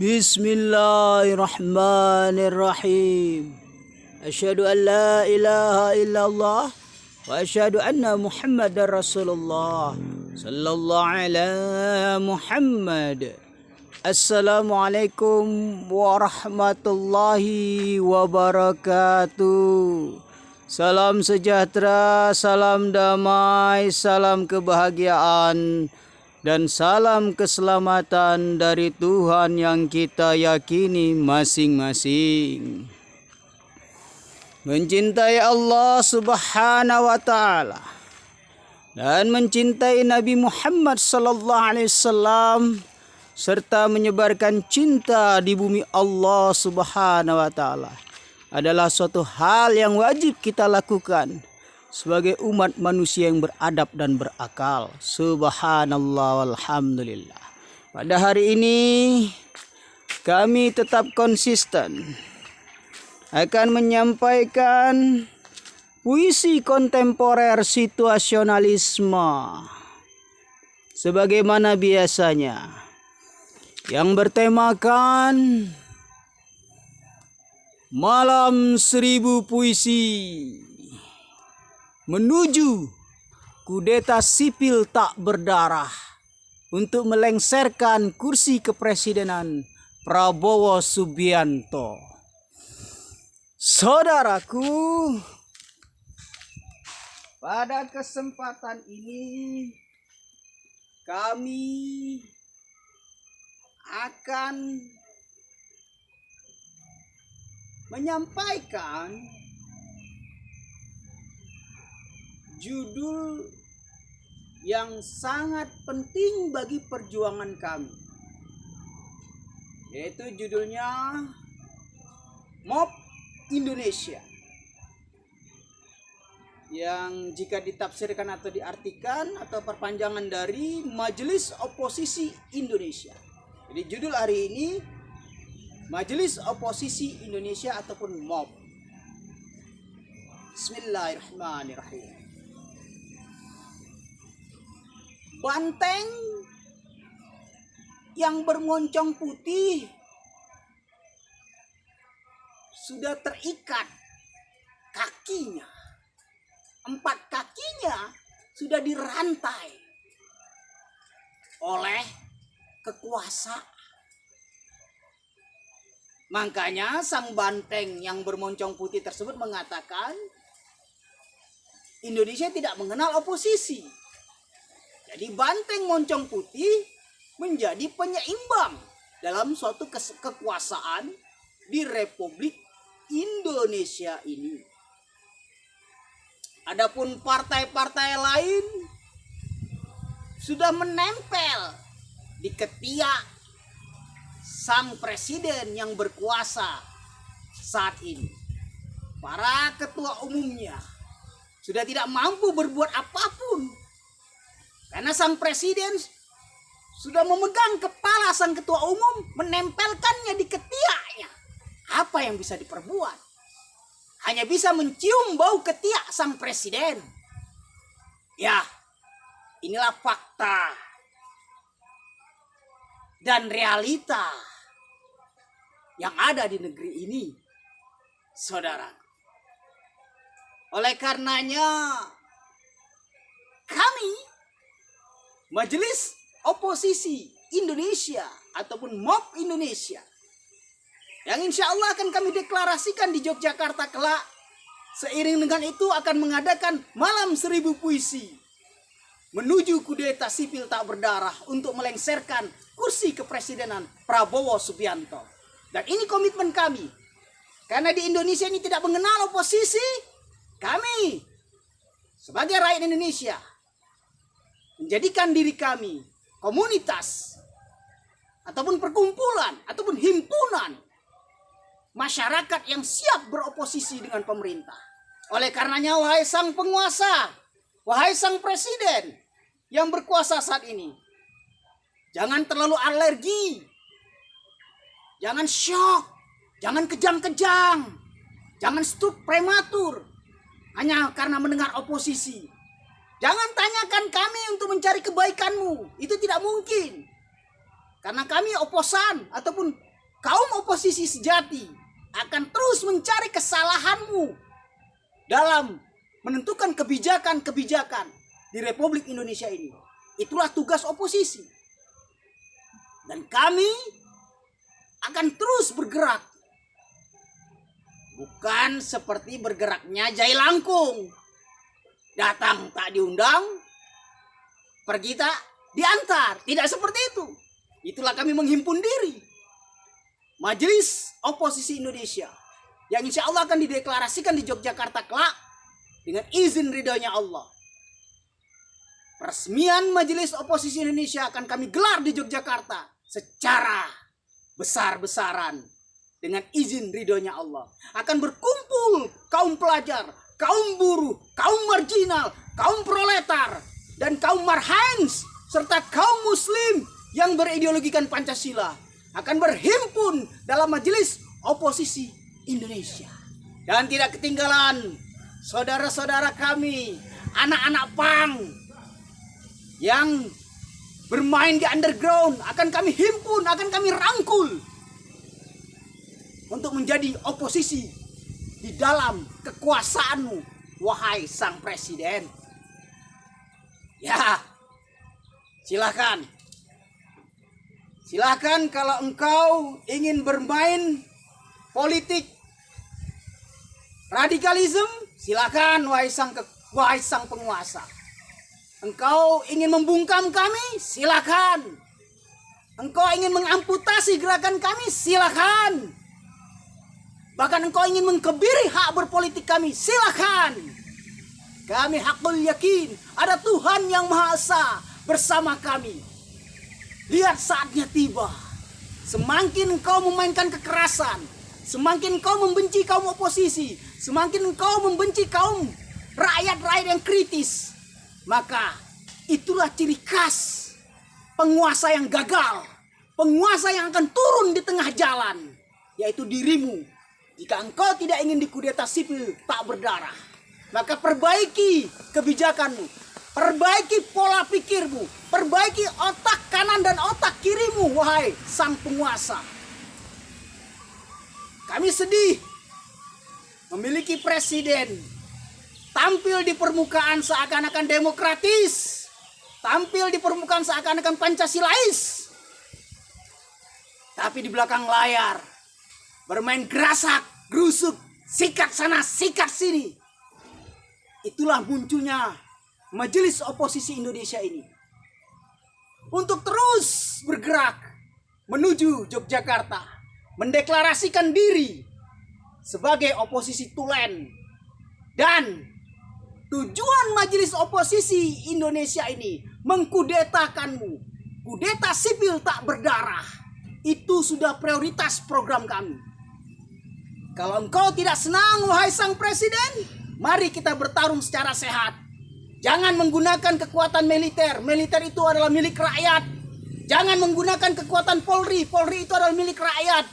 Bismillahirrahmanirrahim. Asyhadu an la ilaha illallah wa asyhadu anna Muhammadar Rasulullah sallallahu ala Muhammad. Assalamualaikum warahmatullahi wabarakatuh. Salam sejahtera, salam damai, salam kebahagiaan dan salam keselamatan dari Tuhan yang kita yakini masing-masing. Mencintai Allah Subhanahu wa taala dan mencintai Nabi Muhammad sallallahu alaihi wasallam serta menyebarkan cinta di bumi Allah Subhanahu wa taala adalah suatu hal yang wajib kita lakukan sebagai umat manusia yang beradab dan berakal. Subhanallah walhamdulillah. Pada hari ini kami tetap konsisten akan menyampaikan puisi kontemporer situasionalisme sebagaimana biasanya yang bertemakan Malam 1000 Puisi menuju kudeta sipil tak berdarah untuk melengsarkan kursi kepresidenan Prabowo Subianto. Saudaraku, pada kesempatan ini kami akan menyampaikan judul yang sangat penting bagi perjuangan kami, yaitu judulnya MOP Indonesia, yang jika ditafsirkan atau diartikan atau perpanjangan dari Majelis Oposisi Indonesia. Jadi judul hari ini Majelis Oposisi Indonesia ataupun MOP. Bismillahirrahmanirrahim. Banteng yang bermoncong putih sudah terikat kakinya. 4 kakinya sudah dirantai oleh kekuasaan. Makanya sang banteng yang bermoncong putih tersebut mengatakan Indonesia tidak mengenal oposisi. Jadi banteng moncong putih menjadi penyeimbang dalam suatu kekuasaan di Republik Indonesia ini. Adapun partai-partai lain sudah menempel di ketiak sang presiden yang berkuasa saat ini. Para ketua umumnya sudah tidak mampu berbuat apapun karena sang presiden sudah memegang kepala sang ketua umum, menempelkannya di ketiaknya. Apa yang bisa diperbuat? Hanya bisa mencium bau ketiak sang presiden. Ya, inilah fakta dan realita yang ada di negeri ini, saudara. Oleh karenanya, kami Majelis Oposisi Indonesia ataupun MOP Indonesia yang insya Allah akan kami deklarasikan di Yogyakarta kelak, seiring dengan itu akan mengadakan Malam 1000 Puisi menuju kudeta sipil tak berdarah untuk melengsarkan kursi kepresidenan Prabowo Subianto. Dan ini komitmen kami. Karena di Indonesia ini tidak mengenal oposisi, kami sebagai rakyat Indonesia menjadikan diri kami komunitas ataupun perkumpulan ataupun himpunan masyarakat yang siap beroposisi dengan pemerintah. Oleh karenanya, wahai sang penguasa, wahai sang presiden yang berkuasa saat ini, jangan terlalu alergi, jangan shock, jangan kejang-kejang, jangan stroke prematur hanya karena mendengar oposisi. Jangan tanyakan kami untuk mencari kebaikanmu, itu tidak mungkin. Karena kami oposan ataupun kaum oposisi sejati akan terus mencari kesalahanmu dalam menentukan kebijakan-kebijakan di Republik Indonesia ini. Itulah tugas oposisi. Dan kami akan terus bergerak. Bukan seperti bergeraknya Jai Langkung. Datang tak diundang, pergi tak diantar. Tidak seperti itu. Itulah kami menghimpun diri. Majelis Oposisi Indonesia yang insya Allah akan dideklarasikan di Yogyakarta kelak dengan izin ridhonya Allah. Peresmian Majelis Oposisi Indonesia akan kami gelar di Yogyakarta secara besar-besaran dengan izin ridhonya Allah. Akan berkumpul kaum pelajar, kaum buruh, kaum marginal, kaum proletar, dan kaum marhains, serta kaum muslim yang berideologikan Pancasila akan berhimpun dalam Majelis Oposisi Indonesia. Dan tidak ketinggalan saudara-saudara kami, anak-anak pang yang bermain di underground akan kami himpun, akan kami rangkul untuk menjadi oposisi di dalam kekuasaanmu, wahai sang presiden. Ya, silakan. Silakan kalau engkau ingin bermain politik radikalisme, silakan wahai sang penguasa. Engkau ingin membungkam kami, silakan. Engkau ingin mengamputasi gerakan kami, silakan. Bahkan engkau ingin mengkebiri hak berpolitik kami, silakan. Kami hakul yakin ada Tuhan yang Maha Esa bersama kami. Lihat saatnya tiba. Semakin engkau memainkan kekerasan, semakin engkau membenci kaum oposisi, semakin engkau membenci kaum rakyat-rakyat yang kritis, maka itulah ciri khas penguasa yang gagal, penguasa yang akan turun di tengah jalan, yaitu dirimu. Jika engkau tidak ingin dikudeta sipil tak berdarah, maka perbaiki kebijakanmu, perbaiki pola pikirmu, perbaiki otak kanan dan otak kirimu, wahai sang penguasa. Kami sedih memiliki presiden tampil di permukaan seakan-akan demokratis, tampil di permukaan seakan-akan Pancasilais, tapi di belakang layar bermain gerasak, gerusuk, sikat sana, sikat sini. Itulah munculnya Majelis Oposisi Indonesia ini. Untuk terus bergerak menuju Yogyakarta, mendeklarasikan diri sebagai oposisi tulen. Dan tujuan Majelis Oposisi Indonesia ini mengkudetakanmu. Kudeta sipil tak berdarah. Itu sudah prioritas program kami. Kalau engkau tidak senang wahai sang presiden, mari kita bertarung secara sehat. Jangan menggunakan kekuatan militer. Militer itu adalah milik rakyat. Jangan menggunakan kekuatan Polri. Polri itu adalah milik rakyat.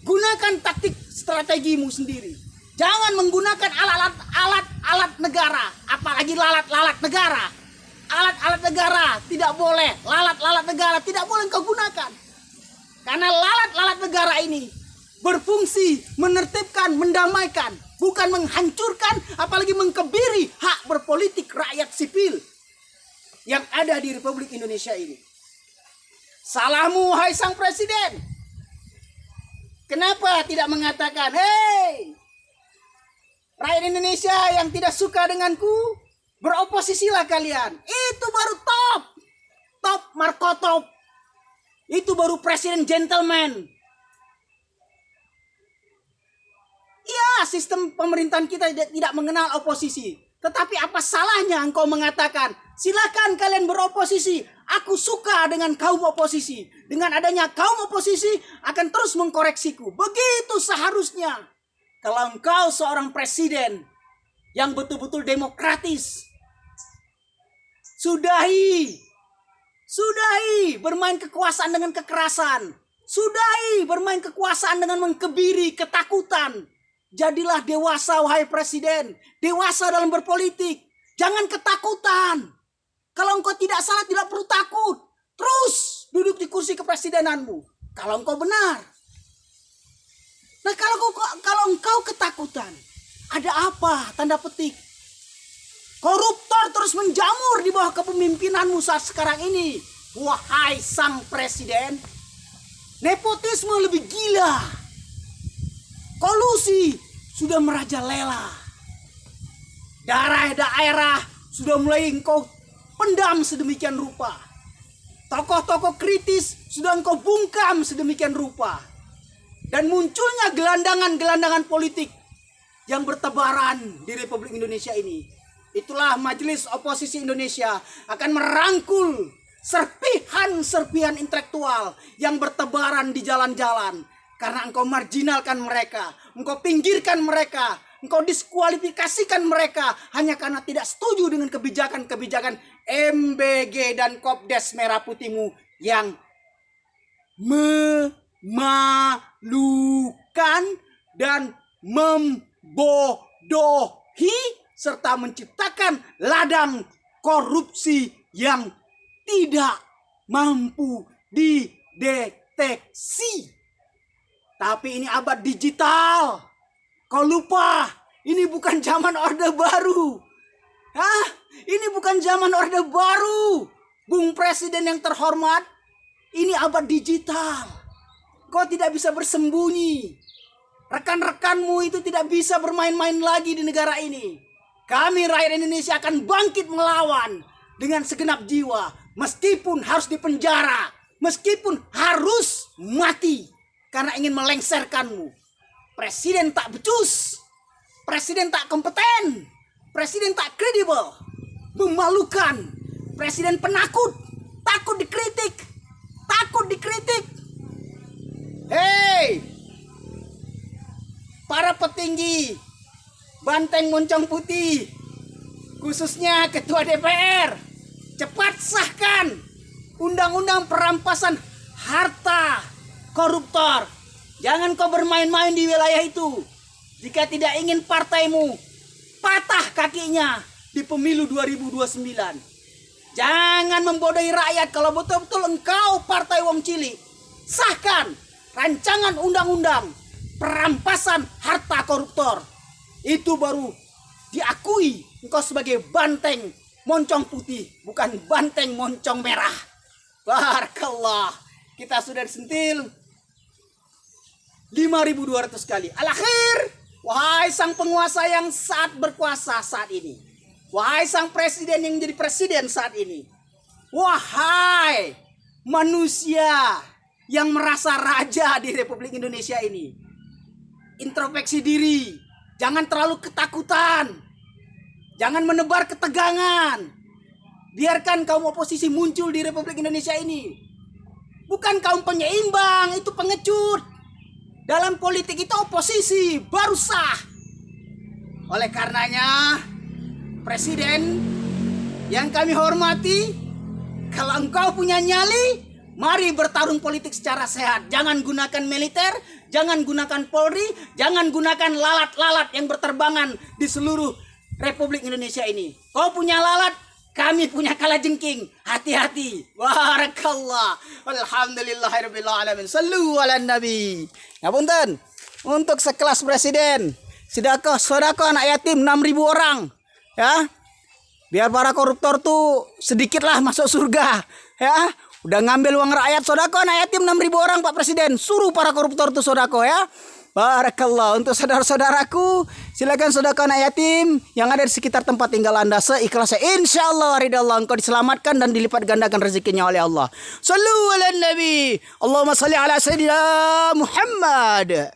Gunakan taktik strategimu sendiri. Jangan menggunakan alat-alat negara. Apalagi lalat-lalat negara. Alat-alat negara tidak boleh. Lalat-lalat negara tidak boleh engkau gunakan. Karena lalat-lalat negara ini berfungsi menertibkan, mendamaikan, bukan menghancurkan, apalagi mengkebiri hak berpolitik rakyat sipil yang ada di Republik Indonesia ini. Salahmu, hai sang presiden. Kenapa tidak mengatakan, hei, rakyat Indonesia yang tidak suka denganku, beroposisilah kalian. Itu baru top markotop. Itu baru presiden gentleman. Ya, sistem pemerintahan kita tidak mengenal oposisi. Tetapi apa salahnya engkau mengatakan, silakan kalian beroposisi. Aku suka dengan kaum oposisi. Dengan adanya kaum oposisi akan terus mengkoreksiku. Begitu seharusnya. Kalau engkau seorang presiden yang betul-betul demokratis, sudahi bermain kekuasaan dengan kekerasan. Sudahi bermain kekuasaan dengan mengkebiri ketakutan. Jadilah dewasa wahai presiden. Dewasa dalam berpolitik. Jangan ketakutan. Kalau engkau tidak salah tidak perlu takut. Terus duduk di kursi kursi kepresidenanmu. Kalau engkau benar. Nah kalau engkau ketakutan, ada apa? Tanda petik. Koruptor terus menjamur di bawah kepemimpinanmu saat sekarang ini. Wahai sang presiden, nepotisme lebih gila. Kolusi sudah merajalela. Daerah-daerah sudah mulai engkau pendam sedemikian rupa. Tokoh-tokoh kritis sudah engkau bungkam sedemikian rupa. Dan munculnya gelandangan-gelandangan politik yang bertebaran di Republik Indonesia ini. Itulah Majelis Oposisi Indonesia akan merangkul serpihan-serpihan intelektual yang bertebaran di jalan-jalan. Karena engkau marginalkan mereka, engkau pinggirkan mereka, engkau diskualifikasikan mereka hanya karena tidak setuju dengan kebijakan-kebijakan MBG dan Kopdes Merah Putihmu yang memalukan dan membodohi serta menciptakan ladang korupsi yang tidak mampu dideteksi. Tapi ini abad digital. Kau lupa, ini bukan zaman Orde Baru. Hah? Ini bukan zaman Orde Baru. Bung Presiden yang terhormat, ini abad digital. Kau tidak bisa bersembunyi. Rekan-rekanmu itu tidak bisa bermain-main lagi di negara ini. Kami rakyat Indonesia akan bangkit melawan dengan segenap jiwa. Meskipun harus dipenjara, meskipun harus mati karena ingin melengsarkanmu. Presiden tak becus, presiden tak kompeten, presiden tak kredibel, memalukan, presiden penakut, takut dikritik. Hei, para petinggi Banteng Moncong Putih, khususnya Ketua DPR, cepat sahkan undang-undang perampasan harta koruptor. Jangan kau bermain-main di wilayah itu. Jika tidak ingin partaimu patah kakinya di pemilu 2029. Jangan membodohi rakyat. Kalau betul-betul engkau partai wong cilik, sahkan rancangan undang-undang perampasan harta koruptor. Itu baru diakui engkau sebagai banteng moncong putih, bukan banteng moncong merah. Barakallah. Kita sudah disentil 5.200 kali. Al-akhir, wahai sang penguasa yang saat berkuasa saat ini. Wahai sang presiden yang menjadi presiden saat ini. Wahai manusia yang merasa raja di Republik Indonesia ini. Introspeksi diri. Jangan terlalu ketakutan. Jangan menebar ketegangan. Biarkan kaum oposisi muncul di Republik Indonesia ini. Bukan kaum penyeimbang, itu pengecut. Dalam politik itu oposisi baru sah. Oleh karenanya, Presiden yang kami hormati, kalau engkau punya nyali, mari bertarung politik secara sehat. Jangan gunakan militer, jangan gunakan Polri, jangan gunakan lalat-lalat yang berterbangan di seluruh Republik Indonesia ini. Kau punya lalat, kami punya kalajengking. Hati-hati. Barakallah. Alhamdulillahirabbil alamin. Sallu ala nabi. Ngapunten. Untuk sekelas presiden, sedekah anak yatim 6.000 orang. Ya. Biar para koruptor tuh sedikitlah masuk surga. Ya. Udah ngambil uang rakyat, sedekah anak yatim 6.000 orang Pak Presiden. Suruh para koruptor tuh sedekah ya. Barakallah. Untuk saudara-saudaraku, silakan sedekah anak yatim yang ada di sekitar tempat tinggal Anda seikhlasnya. Insyaallah ridha Allah, engkau diselamatkan dan dilipat gandakan rezekinya oleh Allah. Sallu ala nabi. Allahumma salli ala sayyidina Muhammad.